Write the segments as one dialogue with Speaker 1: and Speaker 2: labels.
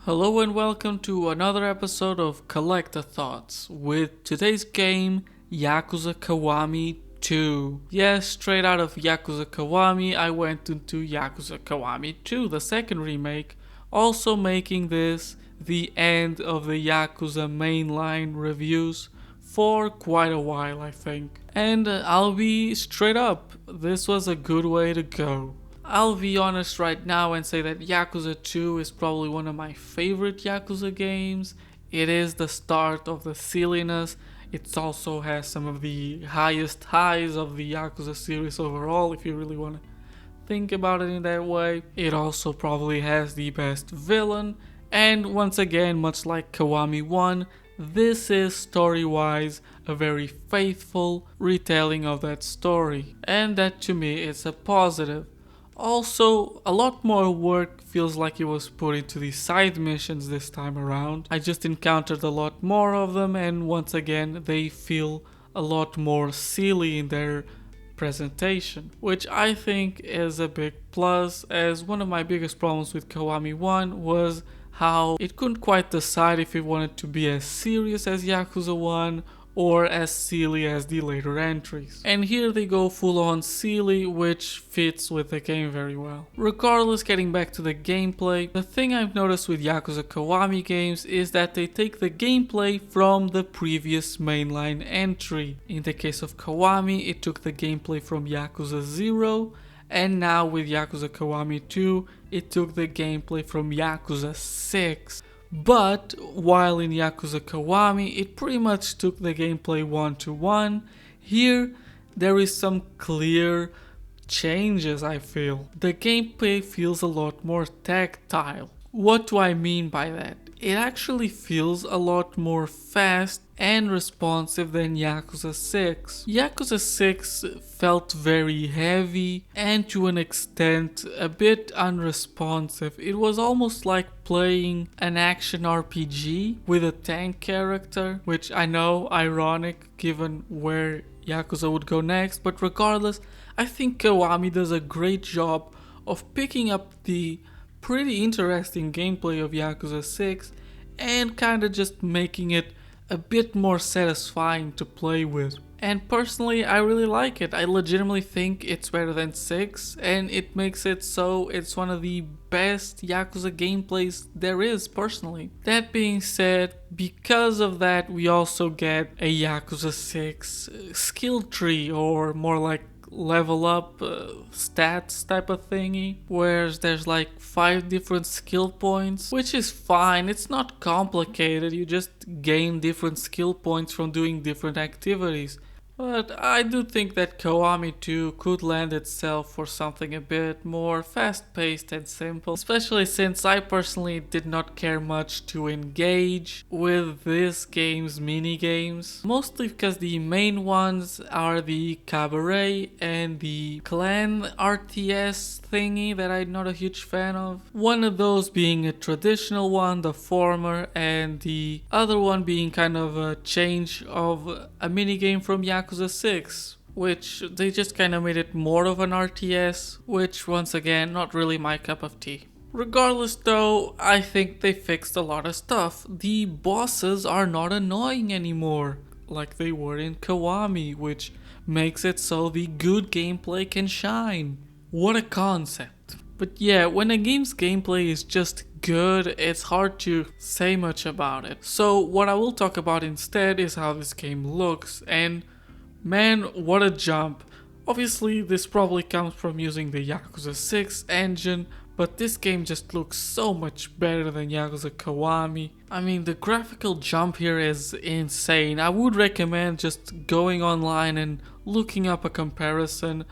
Speaker 1: Hello and welcome to another episode of CollectaThoughts with today's game, Yakuza Kiwami 2. Yes, straight out of Yakuza Kiwami, I went into Yakuza Kiwami 2, the second remake, also making this the end of the Yakuza mainline reviews for quite a while, I think. And I'll be straight up, this was a good way to go. I'll be honest right now and say that Yakuza 2 is probably one of my favorite Yakuza games. It is the start of the silliness. It also has some of the highest highs of the Yakuza series overall, if you really want to think about it in that way. It also probably has the best villain. And once again, much like Kiwami 1, this is story-wise a very faithful retelling of that story. And that to me is a positive. Also, a lot more work feels like it was put into the side missions this time around. I just encountered a lot more of them, and once again they feel a lot more silly in their presentation, which I think is a big plus, as one of my biggest problems with Kiwami 1 was how it couldn't quite decide if it wanted to be as serious as Yakuza 1 or as silly as the later entries. And here they go full on silly, which fits with the game very well. Regardless, getting back to the gameplay, the thing I've noticed with Yakuza Kiwami games is that they take the gameplay from the previous mainline entry. In the case of Kiwami, it took the gameplay from Yakuza 0, and now with Yakuza Kiwami 2, it took the gameplay from Yakuza 6. But while in Yakuza Kiwami it pretty much took the gameplay 1-to-1, here there is some clear changes. I feel the gameplay feels a lot more tactile. What do I mean by that? It actually feels a lot more fast and responsive than Yakuza 6. Yakuza 6 felt very heavy and to an extent a bit unresponsive. It was almost like playing an action RPG with a tank character, which I know ironic given where Yakuza would go next, but regardless, I think Kiwami does a great job of picking up the pretty interesting gameplay of Yakuza 6 and kinda just making it a bit more satisfying to play with. And personally, I really like it. I legitimately think it's better than 6, and it makes it so it's one of the best Yakuza gameplays there is personally. That being said, because of that, we also get a Yakuza 6 skill tree, or more like level up stats type of thingy, whereas there's like 5 different skill points, which is fine. It's not complicated, you just gain different skill points from doing different activities. But I do think that Kiwami 2 could lend itself for something a bit more fast-paced and simple, especially since I personally did not care much to engage with this game's mini-games, mostly because the main ones are the Cabaret and the Clan RTS thingy that I'm not a huge fan of. One of those being a traditional one, the former, and the other one being kind of a change of a minigame from Yakuza 6, which they just kind of made it more of an RTS, which once again, not really my cup of tea. Regardless though, I think they fixed a lot of stuff. The bosses are not annoying anymore, like they were in Kiwami, which makes it so the good gameplay can shine. What a concept. But yeah, when a game's gameplay is just good, it's hard to say much about it. So what I will talk about instead is how this game looks, and man, what a jump. Obviously this probably comes from using the Yakuza 6 engine, but this game just looks so much better than Yakuza Kiwami. I mean, the graphical jump here is insane. I would recommend just going online and looking up a comparison.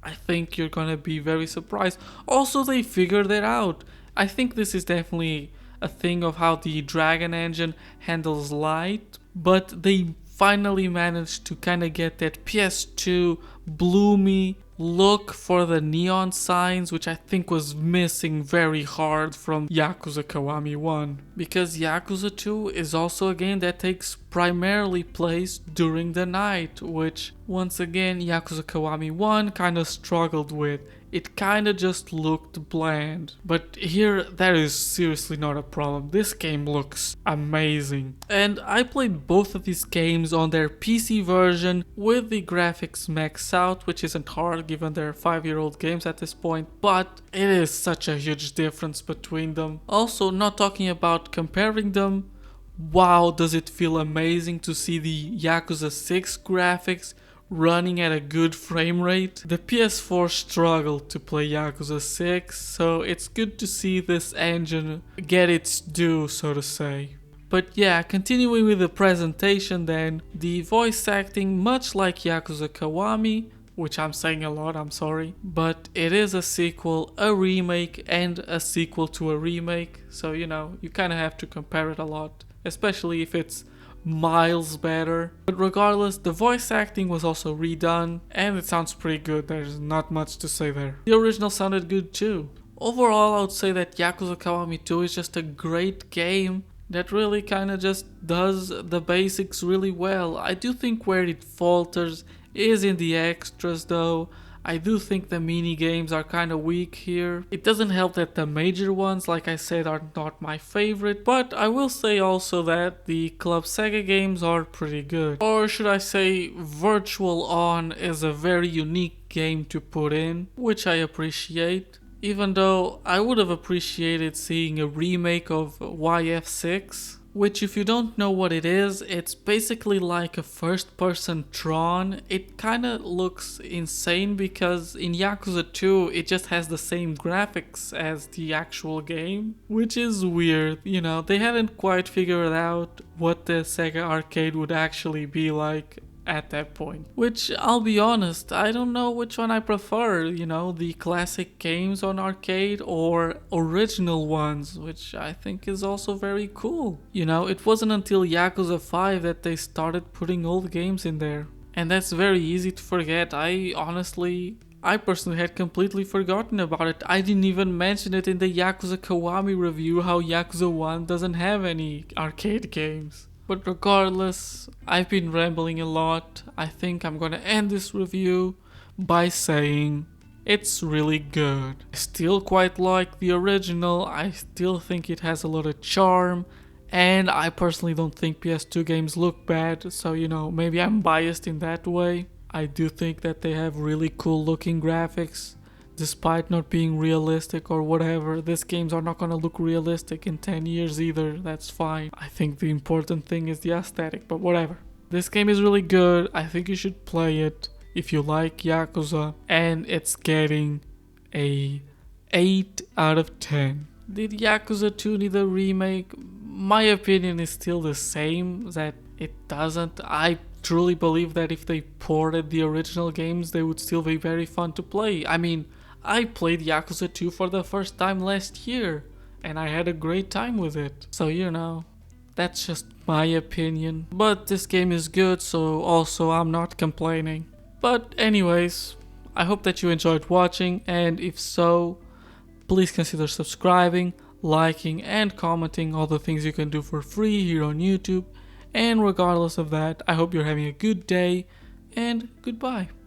Speaker 1: I think you're gonna be very surprised. Also, they figured it out. I think this is definitely a thing of how the Dragon engine handles light, but they finally managed to kind of get that PS2 bloomy look for the neon signs, which I think was missing very hard from Yakuza Kiwami 1. Because Yakuza 2 is also a game that takes primarily plays during the night, which once again Yakuza Kiwami 1 kinda struggled with. It kinda just looked bland. But here, that is seriously not a problem. This game looks amazing. And I played both of these games on their PC version with the graphics maxed out, which isn't hard given they're 5-year-old games at this point, but it is such a huge difference between them. Also, not talking about comparing them, wow, does it feel amazing to see the Yakuza 6 graphics running at a good frame rate. The PS4 struggled to play Yakuza 6, so it's good to see this engine get its due, so to say. But yeah, continuing with the presentation then, the voice acting, much like Yakuza Kiwami, which I'm saying a lot, I'm sorry, but it is a sequel, a remake, and a sequel to a remake, so you know, you kinda have to compare it a lot, especially if it's miles better. But regardless, the voice acting was also redone and it sounds pretty good. There's not much to say there. The original sounded good too. Overall, I would say that Yakuza Kiwami 2 is just a great game that really kind of just does the basics really well. I do think where it falters is in the extras though. I do think the mini games are kind of weak here. It doesn't help that the major ones, like I said, are not my favorite, but I will say also that the Club Sega games are pretty good. Or should I say, Virtual On is a very unique game to put in, which I appreciate. Even though I would have appreciated seeing a remake of YF6. Which, if you don't know what it is, it's basically like a first-person Tron. It kinda looks insane because in Yakuza 2 it just has the same graphics as the actual game. Which is weird, you know, they hadn't quite figured out what the Sega arcade would actually be like at that point. Which, I'll be honest, I don't know which one I prefer, you know, the classic games on arcade or original ones, which I think is also very cool. You know, it wasn't until Yakuza 5 that they started putting old games in there. And that's very easy to forget. I personally had completely forgotten about it. I didn't even mention it in the Yakuza Kiwami review how Yakuza 1 doesn't have any arcade games. But regardless, I've been rambling a lot. I think I'm gonna end this review by saying it's really good. I still quite like the original, I still think it has a lot of charm, and I personally don't think PS2 games look bad, so you know, maybe I'm biased in that way. I do think that they have really cool looking graphics. Despite not being realistic or whatever, these games are not gonna look realistic in 10 years either, that's fine. I think the important thing is the aesthetic, but whatever. This game is really good, I think you should play it if you like Yakuza, and it's getting a 8 out of 10. Did Yakuza 2 need a remake? My opinion is still the same, that it doesn't. I truly believe that if they ported the original games, they would still be very fun to play. I mean, I played Yakuza 2 for the first time last year, and I had a great time with it. So you know, that's just my opinion. But this game is good, so also I'm not complaining. But anyways, I hope that you enjoyed watching, and if so, please consider subscribing, liking, and commenting, all the things you can do for free here on YouTube. And regardless of that, I hope you're having a good day, and goodbye.